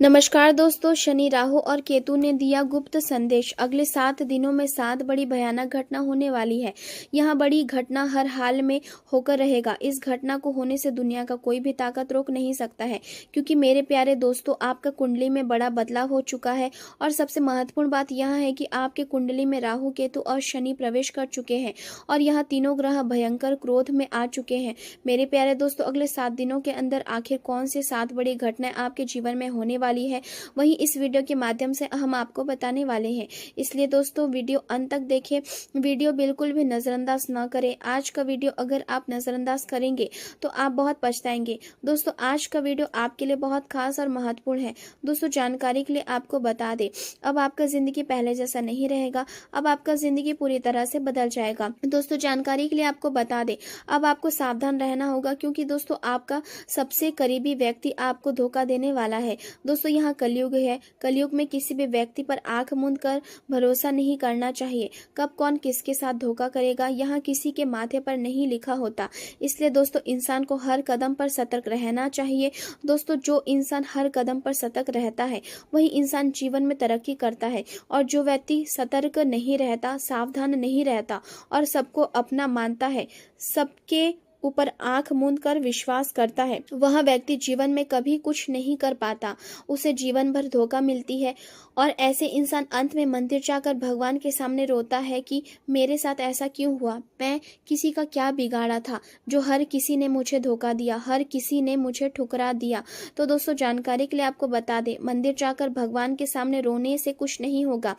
नमस्कार दोस्तों, शनि, राहु और केतु ने दिया गुप्त संदेश। अगले 7 दिनों में 7 बड़ी भयानक घटना होने वाली है। यह बड़ी घटना हर हाल में होकर रहेगा। इस घटना को होने से दुनिया का कोई भी ताकत रोक नहीं सकता है, क्योंकि मेरे प्यारे दोस्तों, आपका कुंडली में बड़ा बदलाव हो चुका है। और सबसे महत्वपूर्ण बात यह है कि आपके कुंडली में राहु, केतु और शनि प्रवेश कर चुके हैं और यह तीनों ग्रह भयंकर क्रोध में आ चुके हैं। मेरे प्यारे दोस्तों, अगले 7 दिनों के अंदर आखिर कौन से 7 बड़ी घटनाएं आपके जीवन में होने वाली है, वहीं इस वीडियो के माध्यम से हम आपको बताने वाले हैं। इसलिए दोस्तों, वीडियो अंत तक देखें, वीडियो बिल्कुल भी नजरअंदाज ना करें। आज का वीडियो अगर आप नजरअंदाज करेंगे तो आप बहुत पछताएंगे। दोस्तों, आज का वीडियो आपके लिए बहुत खास और महत्वपूर्ण है। दोस्तों, जानकारी के लिए आपको बता दें, अब आपका जिंदगी पहले जैसा नहीं रहेगा। अब आपका जिंदगी पूरी तरह से बदल जाएगा। दोस्तों, जानकारी के लिए आपको बता दें, अब आपको सावधान रहना होगा, क्योंकि दोस्तों आपका सबसे करीबी व्यक्ति आपको धोखा देने वाला है। दोस्तों, यहाँ कलयुग है। कलयुग में किसी भी व्यक्ति पर आंख मूंद कर भरोसा नहीं करना चाहिए। कब कौन किसके साथ धोखा करेगा, यहाँ किसी के माथे पर नहीं लिखा होता। इसलिए दोस्तों, इंसान को हर कदम पर सतर्क रहना चाहिए। दोस्तों, जो इंसान हर कदम पर सतर्क रहता है वही इंसान जीवन में तरक्की करता है, और जो व्यक्ति सतर्क नहीं रहता, सावधान नहीं रहता और सबको अपना मानता है, सबके ऊपर आंख मूंद कर विश्वास करता है, वह व्यक्ति जीवन में कभी कुछ नहीं कर पाता। उसे जीवन भर धोखा मिलती है और ऐसे इंसान अंत में मंदिर जाकर भगवान के सामने रोता है कि मेरे साथ ऐसा क्यों हुआ, मैं किसी का क्या बिगाड़ा था, जो हर किसी ने मुझे धोखा दिया, हर किसी ने मुझे ठुकरा दिया। तो दोस्तों, जानकारी के लिए आपको बता दें, मंदिर जाकर भगवान के सामने रोने से कुछ नहीं होगा।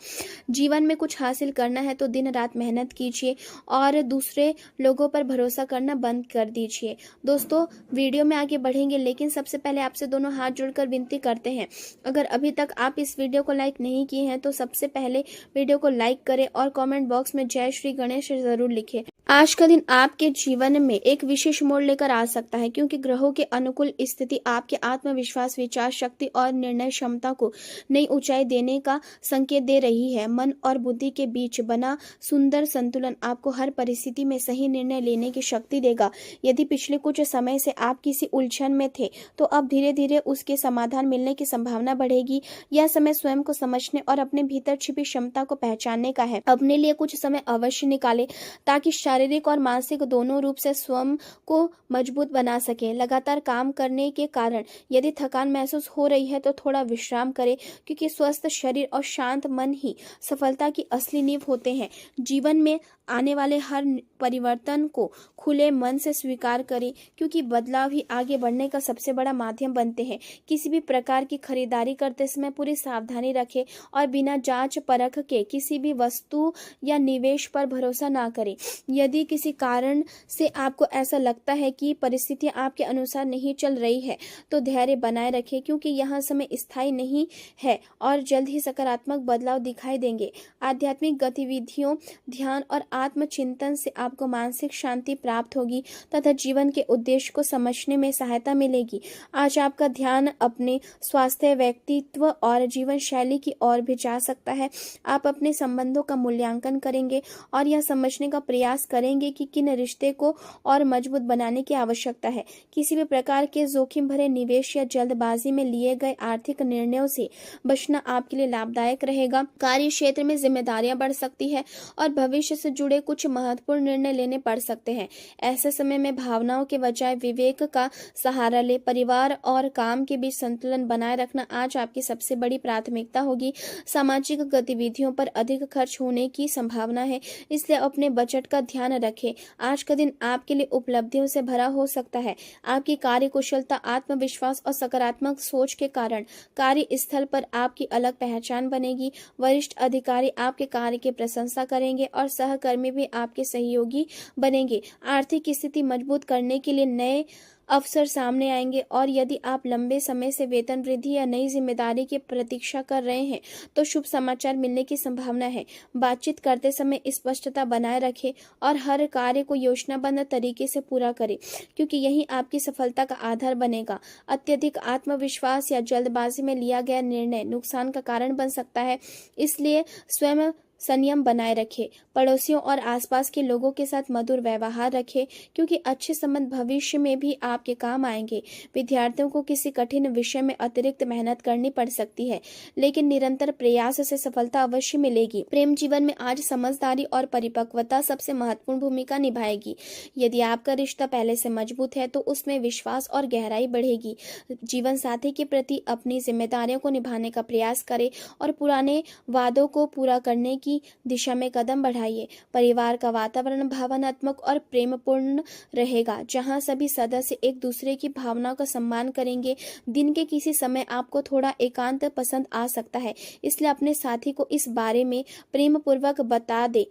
जीवन में कुछ हासिल करना है तो दिन रात मेहनत कीजिए और दूसरे लोगों पर भरोसा करना बंद कर दीजिए। दोस्तों, वीडियो में आगे बढ़ेंगे, लेकिन सबसे पहले आपसे दोनों हाथ जोड़कर विनती करते हैं, अगर अभी तक आप इस वीडियो को लाइक नहीं किए हैं तो सबसे पहले वीडियो को लाइक करें और कमेंट बॉक्स में जय श्री गणेश जरूर लिखें। आज का दिन आपके जीवन में एक विशेष मोड़ लेकर आ सकता है, क्योंकि ग्रहों के अनुकूल स्थिति आपके आत्मविश्वास, विचार शक्ति और निर्णय क्षमता को नई ऊंचाई देने का संकेत दे रही है। मन और बुद्धि के बीच बना सुंदर संतुलन आपको हर परिस्थिति में सही निर्णय लेने की शक्ति देगा। यदि पिछले कुछ समय से आप किसी उलझन में थे, तो अब धीरे धीरे उसके समाधान मिलने की संभावना बढ़ेगी। यह समय स्वयं को समझने और अपने भीतर छिपी क्षमता को पहचानने का है। अपने लिए कुछ समय अवश्य निकालें, ताकि शारीरिक और मानसिक दोनों रूप से स्वयं को मजबूत बना सके। लगातार काम करने के कारण यदि थकान महसूस हो रही है तो थोड़ा विश्राम करें, क्योंकि स्वस्थ शरीर और शांत मन ही सफलता की असली नींव होते हैं। जीवन में आने वाले हर परिवर्तन को खुले मन से स्वीकार करें, क्योंकि बदलाव ही आगे बढ़ने का सबसे बड़ा माध्यम बनते हैं। किसी भी प्रकार की खरीदारी करते समय पूरी सावधानी रखें और बिना जांच परख के किसी भी वस्तु या निवेश पर भरोसा ना करें। यदि किसी कारण से आपको ऐसा लगता है कि परिस्थितियां आपके अनुसार नहीं चल रही है, तो धैर्य बनाए रखें, क्योंकि यह समय स्थायी नहीं है और जल्द ही सकारात्मक बदलाव दिखाई देंगे। आध्यात्मिक गतिविधियों, ध्यान और आत्मचिंतन से आपको मानसिक शांति प्राप्त होगी तथा जीवन के उद्देश्य को समझने में सहायता मिलेगी। आज आपका ध्यान अपने स्वास्थ्य, व्यक्तित्व और जीवन शैली की ओर भी जा सकता है। आप अपने संबंधों का मूल्यांकन करेंगे और यह समझने का प्रयास करेंगे कि किन रिश्ते को और मजबूत बनाने की आवश्यकता है। किसी भी प्रकार के जोखिम भरे निवेश या जल्दबाजी में लिए गए आर्थिक निर्णयों से बचना आपके लिए लाभदायक रहेगा। कार्य क्षेत्र में जिम्मेदारियां बढ़ सकती है और भविष्य से जुड़े कुछ महत्वपूर्ण निर्णय लेने पड़ सकते हैं। ऐसे समय में भावनाओं के बजाय विवेक का सहारा ले। परिवार और काम के बीच संतुलन बनाए रखना आज आपकी सबसे बड़ी प्राथमिकता होगी। सामाजिक गतिविधियों पर अधिक खर्च होने की संभावना है, इसलिए अपने बजट का ध्यान रखें। आज का दिन आपके लिए उपलब्धियों से भरा हो सकता है। आपकी कार्य कुशलता, आत्मविश्वास और सकारात्मक सोच के कारण कार्य स्थल पर आपकी अलग पहचान बनेगी। वरिष्ठ अधिकारी आपके कार्य की प्रशंसा करेंगे और सहकर्मी भी आपके सहयोगी बनेंगे। आर्थिक स्थिति मजबूत करने के लिए नए अवसर सामने आएंगे, और यदि आप लंबे समय से वेतन वृद्धि या नई जिम्मेदारी की प्रतीक्षा कर रहे हैं तो शुभ समाचार मिलने की संभावना है। बातचीत करते समय स्पष्टता बनाए रखें और हर कार्य को योजनाबद्ध तरीके से पूरा करें, क्योंकि यही आपकी सफलता का आधार बनेगा। अत्यधिक आत्मविश्वास या जल्दबाजी में लिया गया निर्णय नुकसान का कारण बन सकता है, इसलिए स्वयं संयम बनाए रखें। पड़ोसियों और आसपास के लोगों के साथ मधुर व्यवहार रखें, क्योंकि अच्छे संबंध भविष्य में भी आपके काम आएंगे। विद्यार्थियों को किसी कठिन विषय में अतिरिक्त मेहनत करनी पड़ सकती है, लेकिन निरंतर प्रयास से सफलता अवश्य मिलेगी। प्रेम जीवन में आज समझदारी और परिपक्वता सबसे महत्वपूर्ण भूमिका निभाएगी। यदि आपका रिश्ता पहले से मजबूत है तो उसमें विश्वास और गहराई बढ़ेगी। जीवन साथी के प्रति अपनी जिम्मेदारियों को निभाने का प्रयास करें और पुराने वादों को पूरा करने की दिशा में कदम बढ़ाइए। परिवार का वातावरण भावनात्मक और प्रेमपूर्ण रहेगा, जहां सभी सदस्य एक दूसरे की भावनाओं का सम्मान करेंगे। दिन के किसी समय आपको थोड़ा एकांत पसंद आ सकता है, इसलिए अपने साथी को इस बारे में प्रेम पूर्वक बता दे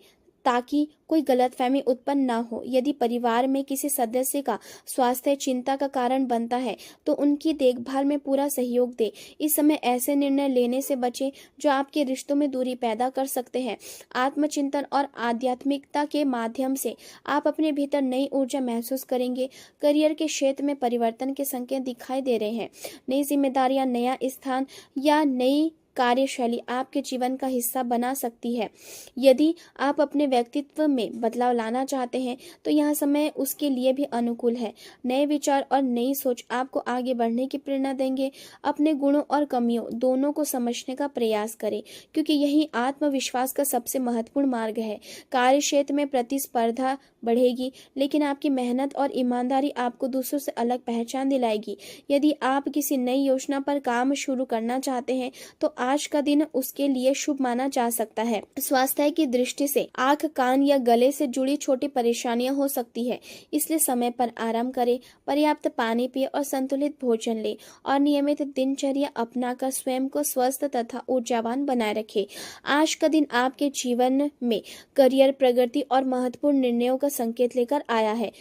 ताकि कोई गलतफहमी उत्पन्न ना हो। यदि परिवार में किसी सदस्य का स्वास्थ्य चिंता का कारण बनता है तो उनकी देखभाल में पूरा सहयोग दे। इस समय ऐसे निर्णय लेने से बचें जो आपके रिश्तों में दूरी पैदा कर सकते हैं। आत्मचिंतन और आध्यात्मिकता के माध्यम से आप अपने भीतर नई ऊर्जा महसूस करेंगे। करियर के क्षेत्र में परिवर्तन के संकेत दिखाई दे रहे हैं। नई जिम्मेदारियां, नया स्थान या नई कार्यशैली आपके जीवन का हिस्सा बना सकती है। यदि आप अपने व्यक्तित्व में बदलाव लाना चाहते हैं तो यह समय उसके लिए भी अनुकूल है। नए विचार और नई सोच आपको आगे बढ़ने की प्रेरणा देंगे। अपने गुणों और कमियों दोनों को समझने का प्रयास करें, क्योंकि यही आत्मविश्वास का सबसे महत्वपूर्ण मार्ग है। कार्य क्षेत्र में प्रतिस्पर्धा बढ़ेगी, लेकिन आपकी मेहनत और ईमानदारी आपको दूसरों से अलग पहचान दिलाएगी। यदि आप किसी नई योजना पर काम शुरू करना चाहते हैं तो आज का दिन उसके लिए शुभ माना जा सकता है। स्वास्थ्य की दृष्टि से आंख, कान या गले से जुड़ी छोटी परेशानियां हो सकती है, इसलिए समय पर आराम करें, पर्याप्त पानी पिए और संतुलित भोजन लें और नियमित दिनचर्या अपनाकर स्वयं को स्वस्थ तथा ऊर्जावान बनाए रखें। आज का दिन आपके जीवन में करियर प्रगति और महत्वपूर्ण निर्णयों का संकेत लेकर आया है।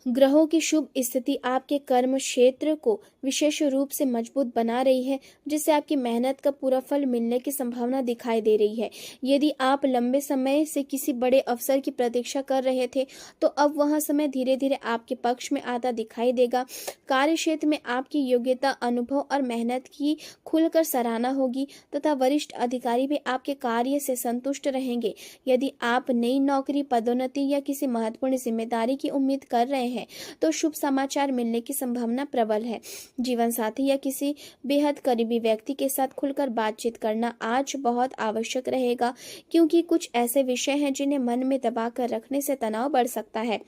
ग्रहों की शुभ स्थिति आपके कर्म क्षेत्र को विशेष रूप से मजबूत बना रही है, जिससे आपकी मेहनत का पूरा फल मिलने की संभावना दिखाई दे रही है। यदि आप लंबे समय से किसी बड़े अवसर की प्रतीक्षा कर रहे थे तो अब वह समय धीरे धीरे आपके पक्ष में आता दिखाई देगा। कार्य क्षेत्र में आपकी योग्यता, अनुभव और मेहनत की खुलकर सराहना होगी तथा वरिष्ठ अधिकारी भी आपके कार्य से संतुष्ट रहेंगे। यदि आप नई नौकरी, पदोन्नति या किसी महत्वपूर्ण जिम्मेदारी की उम्मीद कर रहे हैं तो शुभ समाचार मिलने की संभावना प्रबल है। जीवन साथी या किसी बेहद करीबी व्यक्ति के साथ खुलकर बातचीत करना आज बहुत आवश्यक रहेगा, क्योंकि कुछ ऐसे विषय हैं जिन्हें मन में दबा कर रखने से तनाव बढ़ सकता है।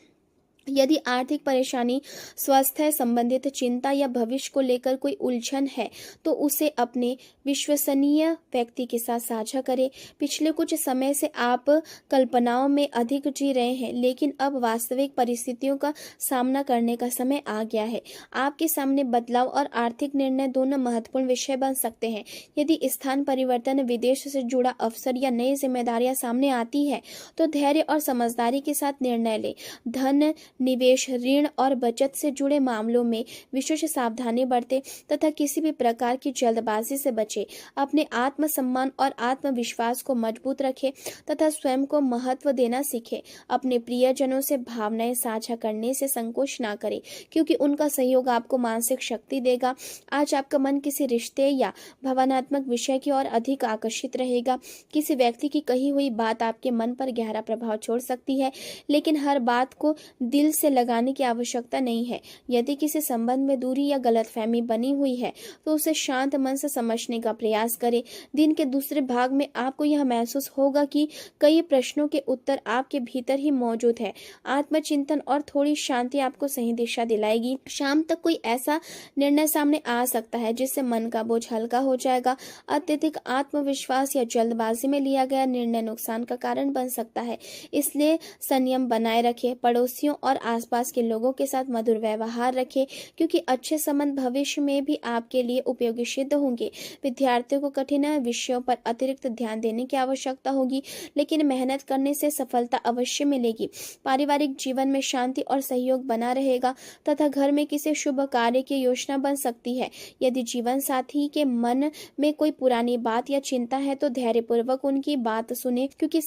यदि आर्थिक परेशानी, स्वास्थ्य संबंधित चिंता या भविष्य को लेकर कोई उलझन है तो उसे अपने विश्वसनीय व्यक्ति के साथ साझा करें। पिछले कुछ समय से आप कल्पनाओं में अधिक जी रहे हैं, लेकिन अब वास्तविक परिस्थितियों का सामना करने का समय आ गया है। आपके सामने बदलाव और आर्थिक निर्णय दोनों महत्वपूर्ण विषय बन सकते हैं। यदि स्थान परिवर्तन, विदेश से जुड़ा अवसर या नई जिम्मेदारियां सामने आती है तो धैर्य और समझदारी के साथ निर्णय लें। धन, निवेश, ऋण और बचत से जुड़े मामलों में विशेष सावधानी बरतें तथा किसी भी प्रकार की जल्दबाजी से बचें। अपने आत्मसम्मान और आत्मविश्वास को मजबूत रखें तथा स्वयं को महत्व देना सीखें। अपने प्रियजनों से भावनाएं साझा करने से संकोच ना करें, क्योंकि उनका सहयोग आपको मानसिक शक्ति देगा। आज आपका मन किसी रिश्ते या भावनात्मक विषय की ओर अधिक आकर्षित रहेगा। किसी व्यक्ति की कही हुई बात आपके मन पर गहरा प्रभाव छोड़ सकती है, लेकिन हर बात को दिल से लगाने की आवश्यकता नहीं है। यदि किसी संबंध में दूरी या गलतफहमी बनी हुई है तो उसे शांत मन से समझने का प्रयास करें। दिन के दूसरे भाग में आपको यह महसूस होगा कि कई प्रश्नों के उत्तर आपके भीतर ही मौजूद है। आत्मचिंतन और थोड़ी शांति आपको सही दिशा दिलाएगी। शाम तक कोई ऐसा निर्णय सामने आ सकता है जिससे मन का बोझ हल्का हो जाएगा। अत्यधिक आत्मविश्वास या जल्दबाजी में लिया गया निर्णय नुकसान का कारण बन सकता है, इसलिए संयम बनाए रखें। पड़ोसियों और आसपास के लोगों के साथ मधुर व्यवहार रखें, क्योंकि अच्छे संबंध भविष्य में भी आपके लिए उपयोगी सिद्ध होंगे। विद्यार्थियों को कठिन विषयों पर अतिरिक्त ध्यान देने की आवश्यकता होगी, लेकिन मेहनत करने से सफलता अवश्य मिलेगी। पारिवारिक जीवन में शांति और सहयोग बना रहेगा तथा घर में किसी शुभ कार्य की योजना बन सकती है। यदि जीवन साथी के मन में कोई पुरानी बात या चिंता है तो धैर्यपूर्वक उनकी बात सुने, क्योंकि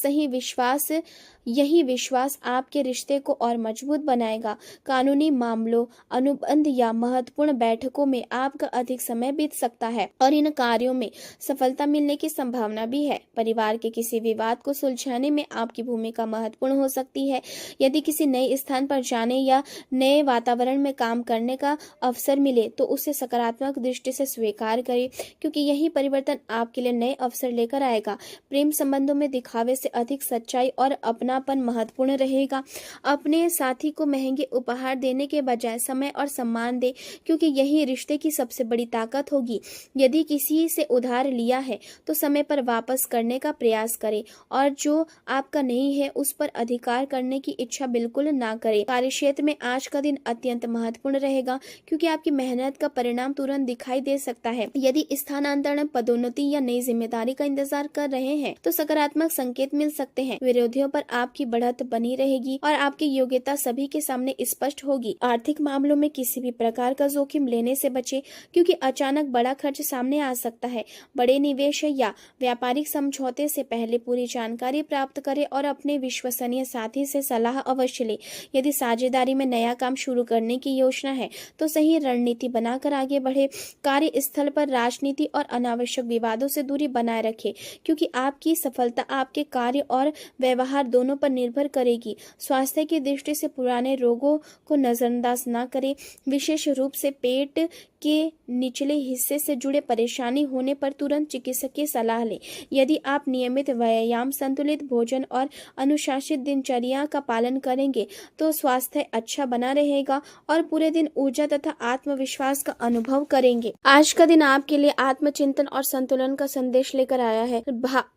यही विश्वास आपके रिश्ते को और मजबूत मजबूत बनाएगा। कानूनी मामलों, अनुबंध या महत्वपूर्ण बैठकों में आपका अधिक समय बीत सकता है और इन कार्यों में सफलता मिलने की संभावना भी है। परिवार के किसी विवाद को सुलझाने में आपकी भूमिका महत्वपूर्ण हो सकती है। यदि किसी नए स्थान पर जाने या नए वातावरण में काम करने का अवसर मिले तो उसे सकारात्मक दृष्टि से स्वीकार करें, क्योंकि यही परिवर्तन आपके लिए नए अवसर लेकर आएगा। प्रेम संबंधों में दिखावे से अधिक सच्चाई और अपनापन महत्वपूर्ण रहेगा। अपने साथी को महंगे उपहार देने के बजाय समय और सम्मान दे, क्योंकि यही रिश्ते की सबसे बड़ी ताकत होगी। यदि किसी से उधार लिया है तो समय पर वापस करने का प्रयास करें और जो आपका नहीं है उस पर अधिकार करने की इच्छा बिल्कुल ना करें। कार्यक्षेत्र में आज का दिन अत्यंत महत्वपूर्ण रहेगा, क्योंकि आपकी मेहनत का परिणाम तुरंत दिखाई दे सकता है। यदि स्थानांतरण, पदोन्नति या नई जिम्मेदारी का इंतजार कर रहे हैं तो सकारात्मक संकेत मिल सकते हैं। विरोधियों पर आपकी बढ़त बनी रहेगी और आपकी योग्यता सभी के सामने स्पष्ट होगी। आर्थिक मामलों में किसी भी प्रकार का जोखिम लेने से बचें, क्योंकि अचानक बड़ा खर्च सामने आ सकता है। बड़े निवेश या व्यापारिक समझौते से पहले पूरी जानकारी प्राप्त करें और अपने विश्वसनीय साथी से सलाह अवश्य लें। यदि साझेदारी में नया काम शुरू करने की योजना है तो सही रणनीति बनाकर आगे बढ़े। कार्यस्थल पर राजनीति और अनावश्यक विवादों से दूरी बनाए रखें, क्योंकि आपकी सफलता आपके कार्य और व्यवहार दोनों पर निर्भर करेगी। स्वास्थ्य की दृष्टि से पुराने रोगों को नजरअंदाज न करें, विशेष रूप से पेट के निचले हिस्से से जुड़े परेशानी होने पर तुरंत चिकित्सक की सलाह लें। यदि आप नियमित व्यायाम, संतुलित भोजन और अनुशासित दिनचर्या का पालन करेंगे तो स्वास्थ्य अच्छा बना रहेगा और पूरे दिन ऊर्जा तथा आत्मविश्वास का अनुभव करेंगे। आज का दिन आपके लिए आत्मचिंतन और संतुलन का संदेश लेकर आया है।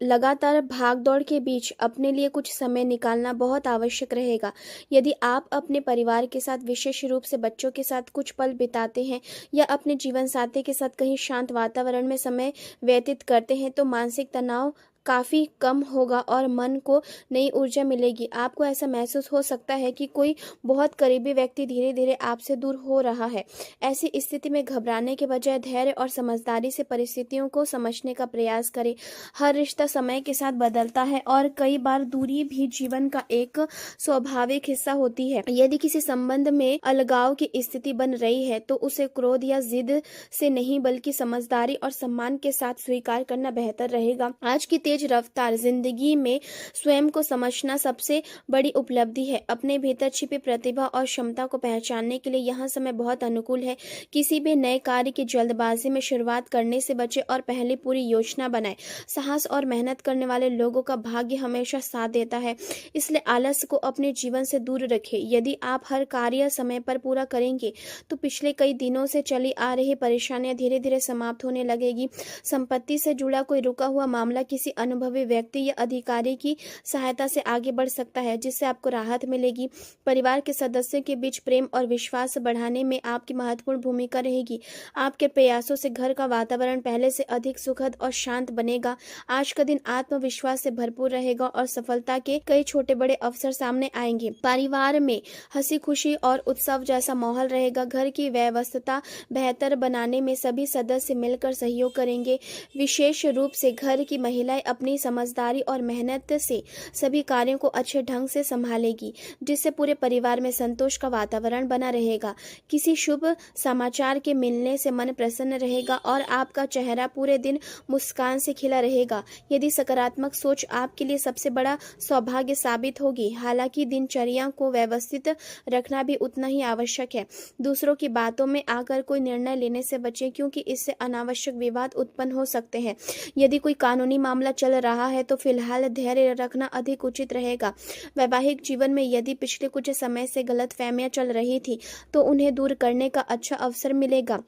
लगातार भागदौड़ के बीच अपने लिए कुछ समय निकालना बहुत आवश्यक रहेगा। यदि आप अपने परिवार के साथ, विशेष रूप से बच्चों के साथ कुछ पल बिताते हैं या अपने जीवन साथी के साथ कहीं शांत वातावरण में समय व्यतीत करते हैं तो मानसिक तनाव काफी कम होगा और मन को नई ऊर्जा मिलेगी। आपको ऐसा महसूस हो सकता है कि कोई बहुत करीबी व्यक्ति धीरे धीरे आपसे दूर हो रहा है। ऐसी स्थिति में घबराने के बजाय धैर्य और समझदारी से परिस्थितियों को समझने का प्रयास करें। हर रिश्ता समय के साथ बदलता है और कई बार दूरी भी जीवन का एक स्वाभाविक हिस्सा होती है। यदि किसी संबंध में अलगाव की स्थिति बन रही है तो उसे क्रोध या जिद से नहीं बल्कि समझदारी और सम्मान के साथ स्वीकार करना बेहतर रहेगा। आज की तेज रफ्तार जिंदगी में स्वयं को समझना सबसे बड़ी उपलब्धि है। अपने भीतर छिपी प्रतिभा और क्षमता को पहचानने के लिए यह समय बहुत अनुकूल है। किसी भी नए कार्य की जल्दबाजी में शुरुआत करने से बचे और पहले पूरी योजना बनाएं। साहस और मेहनत करने वाले लोगों का भाग्य हमेशा साथ देता है, इसलिए आलस्य को अपने जीवन से दूर रखें। यदि आप हर कार्य समय पर पूरा करेंगे तो पिछले कई दिनों से चली आ रही परेशानियां धीरे धीरे समाप्त होने लगेगी। संपत्ति से जुड़ा कोई रुका हुआ मामला किसी अनुभवी व्यक्ति या अधिकारी की सहायता से आगे बढ़ सकता है, जिससे आपको राहत मिलेगी। परिवार के सदस्यों के बीच प्रेम और विश्वास बढ़ाने में आपकी महत्वपूर्ण भूमिका रहेगी। आपके प्रयासों से घर का वातावरण पहले से अधिक सुखद और शांत बनेगा। आज का दिन आत्मविश्वास से भरपूर रहेगा और सफलता के कई छोटे बड़े अवसर सामने आएंगे। परिवार में हंसी खुशी और उत्सव जैसा माहौल रहेगा। घर की व्यवस्था बेहतर बनाने में सभी सदस्य मिलकर सहयोग करेंगे। विशेष रूप से घर की महिलाएं अपनी समझदारी और मेहनत से सभी कार्यों को अच्छे ढंग से संभालेगी, जिससे पूरे परिवार में संतोष का वातावरण बना रहेगा। किसी शुभ समाचार के मिलने से मन प्रसन्न रहेगा और आपका चेहरा पूरे दिन मुस्कान से खिला रहेगा। यदि सकारात्मक सोच आपके लिए सबसे बड़ा सौभाग्य साबित होगी। हालांकि दिनचर्या को व्यवस्थित रखना भी उतना ही आवश्यक है। दूसरों की बातों में आकर कोई निर्णय लेने से बचें, क्योंकि इससे अनावश्यक विवाद उत्पन्न हो सकते हैं। यदि कोई कानूनी मामला चल रहा है तो फिलहाल धैर्य रखना अधिक उचित रहेगा। वैवाहिक जीवन में यदि पिछले कुछ समय से गलतफहमियां चल रही थी तो उन्हें दूर करने का अच्छा अवसर मिलेगा।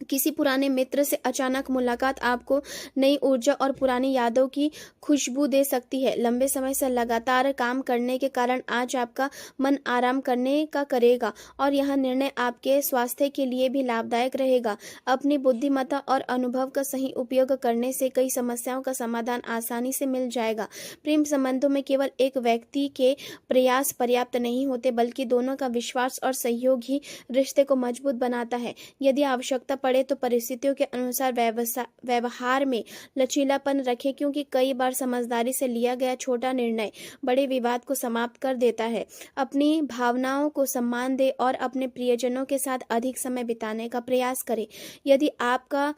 किसी पुराने मित्र से अचानक मुलाकात आपको नई ऊर्जा और पुरानी यादों की खुशबू दे सकती है। लंबे समय से लगातार काम करने के कारण आज आपका मन आराम करने का करेगा और यह निर्णय आपके स्वास्थ्य के लिए भी लाभदायक रहेगा। अपनी बुद्धिमत्ता और अनुभव का सही उपयोग करने से कई समस्याओं का समाधान आसानी से मिल जाएगा। प्रेम संबंधों में केवल एक व्यक्ति के प्रयास पर्याप्त नहीं होते, बल्कि दोनों का विश्वास और सहयोग ही रिश्ते को मजबूत बनाता है। यदि आवश्यकता पड़े पड़े तो परिस्थितियों के अनुसार व्यवहार में लचीलापन रखें, क्योंकि कई बार समझदारी से लिया गया छोटा निर्णय बड़े विवाद को समाप्त कर देता है। अपनी भावनाओं को सम्मान दें और अपने प्रियजनों के साथ अधिक समय बिताने का प्रयास करें। यदि आपका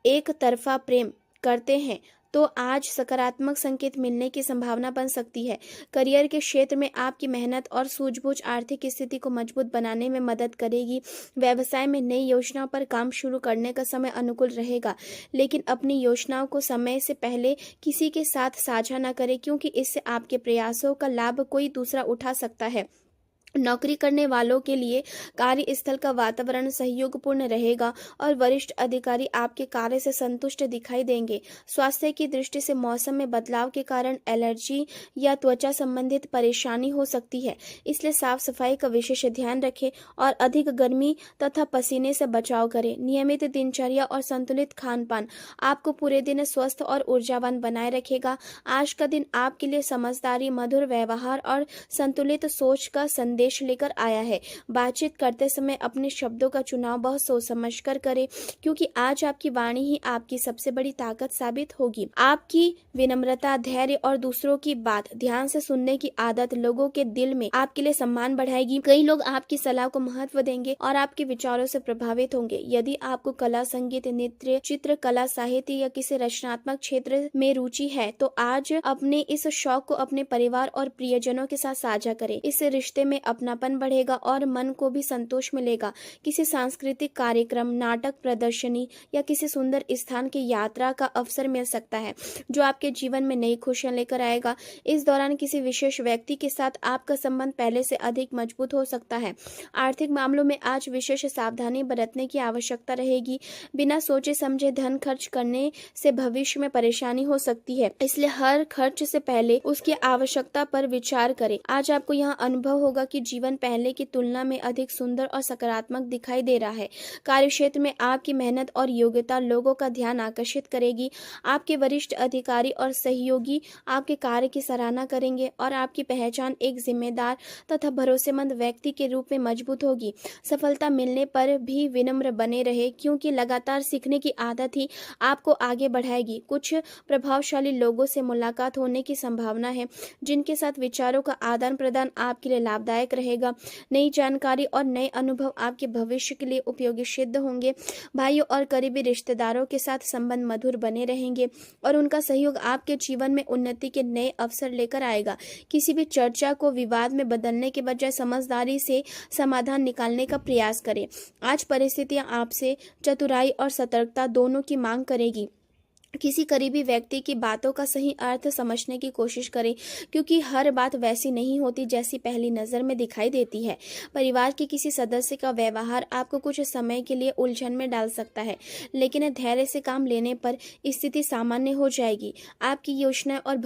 एक तरफा प्रेम करते हैं तो आज सकारात्मक संकेत मिलने की संभावना बन सकती है। करियर के क्षेत्र में आपकी मेहनत और सूझबूझ आर्थिक स्थिति को मजबूत बनाने में मदद करेगी। व्यवसाय में नई योजनाओं पर काम शुरू करने का समय अनुकूल रहेगा, लेकिन अपनी योजनाओं को समय से पहले किसी के साथ साझा न करें, क्योंकि इससे आपके प्रयासों का लाभ कोई दूसरा उठा सकता है। नौकरी करने वालों के लिए कार्यस्थल का वातावरण सहयोगपूर्ण रहेगा और वरिष्ठ अधिकारी आपके कार्य से संतुष्ट दिखाई देंगे। स्वास्थ्य की दृष्टि से मौसम में बदलाव के कारण एलर्जी या त्वचा संबंधित परेशानी हो सकती है, इसलिए साफ सफाई का विशेष ध्यान रखें और अधिक गर्मी तथा पसीने से बचाव करें। नियमित दिनचर्या और संतुलित खान पान आपको पूरे दिन स्वस्थ और ऊर्जावान बनाए रखेगा। आज का दिन आपके लिए समझदारी, मधुर व्यवहार और संतुलित सोच का संदेश लेकर आया है। बातचीत करते समय अपने शब्दों का चुनाव बहुत सोच समझ कर करें, क्योंकि आज आपकी वाणी ही आपकी सबसे बड़ी ताकत साबित होगी। आपकी विनम्रता, धैर्य और दूसरों की बात ध्यान से सुनने की आदत लोगों के दिल में आपके लिए सम्मान बढ़ाएगी। कई लोग आपकी सलाह को महत्व देंगे और आपके विचारों से प्रभावित होंगे। यदि आपको कला, संगीत, नृत्य, चित्रकला, साहित्य या किसी रचनात्मक क्षेत्र में रुचि है तो आज अपने इस शौक को अपने परिवार और प्रियजनों के साथ साझा करें। इस रिश्ते में अपनापन बढ़ेगा और मन को भी संतोष मिलेगा। किसी सांस्कृतिक कार्यक्रम, नाटक प्रदर्शनी या किसी सुंदर स्थान की यात्रा का अवसर मिल सकता है, जो आपके जीवन में नई खुशियां लेकर आएगा। इस दौरान किसी विशेष व्यक्ति के साथ आपका संबंध पहले से अधिक मजबूत हो सकता है। आर्थिक मामलों में आज विशेष सावधानी बरतने की आवश्यकता रहेगी। बिना सोचे समझे धन खर्च करने से भविष्य में परेशानी हो सकती है, इसलिए हर खर्च से पहले उसकी आवश्यकता पर विचार करें। आज आपको यहाँ अनुभव होगा कि जीवन पहले की तुलना में अधिक सुंदर और सकारात्मक दिखाई दे रहा है। कार्यक्षेत्र में आपकी मेहनत और योग्यता लोगों का ध्यान आकर्षित करेगी। आपके वरिष्ठ अधिकारी और सहयोगी आपके कार्य की सराहना करेंगे और आपकी पहचान एक जिम्मेदार तथा भरोसेमंद व्यक्ति के रूप में मजबूत होगी। सफलता मिलने पर भी विनम्र बने रहे, क्योंकि लगातार सीखने की आदत ही आपको आगे बढ़ाएगी। कुछ प्रभावशाली लोगों से मुलाकात होने की संभावना है, जिनके साथ विचारों का आदान प्रदान आपके लिए लाभदायक रहेगा। नई जानकारी और नए अनुभव आपके भविष्य के लिए उपयोगी सिद्ध होंगे। भाइयों और करीबी रिश्तेदारों के साथ संबंध मधुर बने रहेंगे और उनका सहयोग आपके जीवन में उन्नति के नए अवसर लेकर आएगा। किसी भी चर्चा को विवाद में बदलने के बजाय समझदारी से समाधान निकालने का प्रयास करें। आज परिस्थितियां आपसे चतुराई और सतर्कता दोनों की मांग करेगी। किसी करीबी व्यक्ति की बातों का सही अर्थ समझने की कोशिश करें, क्योंकि हर बात वैसी नहीं होती जैसी पहली नज़र में दिखाई देती है। परिवार के किसी सदस्य का व्यवहार आपको कुछ समय के लिए उलझन में डाल सकता है, लेकिन धैर्य से काम लेने पर स्थिति सामान्य हो जाएगी। आपकी योजनाएं और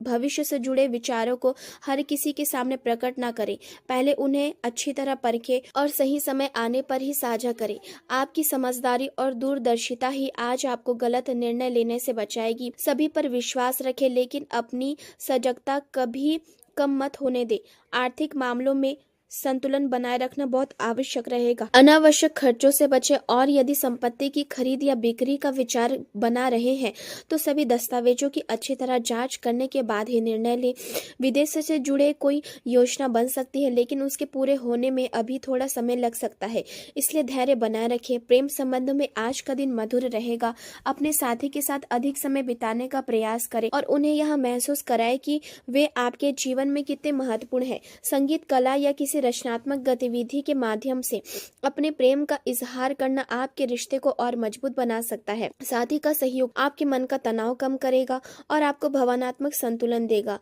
भविष्य से जुड़े विचारों को हर किसी के सामने प्रकट ना करें। पहले उन्हें अच्छी तरह परखें और सही समय आने पर ही साझा करें। आपकी समझदारी और दूरदर्शिता ही आज आपको गलत निर्णय लेने से बचाएगी। सभी पर विश्वास रखें, लेकिन अपनी सजगता कभी कम मत होने दें। आर्थिक मामलों में संतुलन बनाए रखना बहुत आवश्यक रहेगा। अनावश्यक खर्चों से बचें और यदि संपत्ति की खरीद या बिक्री का विचार बना रहे हैं तो सभी दस्तावेजों की अच्छी तरह जांच करने के बाद ही निर्णय लें। विदेश से जुड़े कोई योजना बन सकती है, लेकिन उसके पूरे होने में अभी थोड़ा समय लग सकता है, इसलिए धैर्य बनाए रखें। प्रेम संबंध में आज का दिन मधुर रहेगा। अपने साथी के साथ अधिक समय बिताने का प्रयास करें और उन्हें यह महसूस कराएं कि वे आपके जीवन में कितने महत्वपूर्ण है। संगीत, कला या किसी रचनात्मक गतिविधि के माध्यम से अपने प्रेम का इजहार करना आपके रिश्ते को और मजबूत बना सकता है। साथी का सहयोग आपके मन का तनाव कम करेगा और आपको भावनात्मक संतुलन देगा।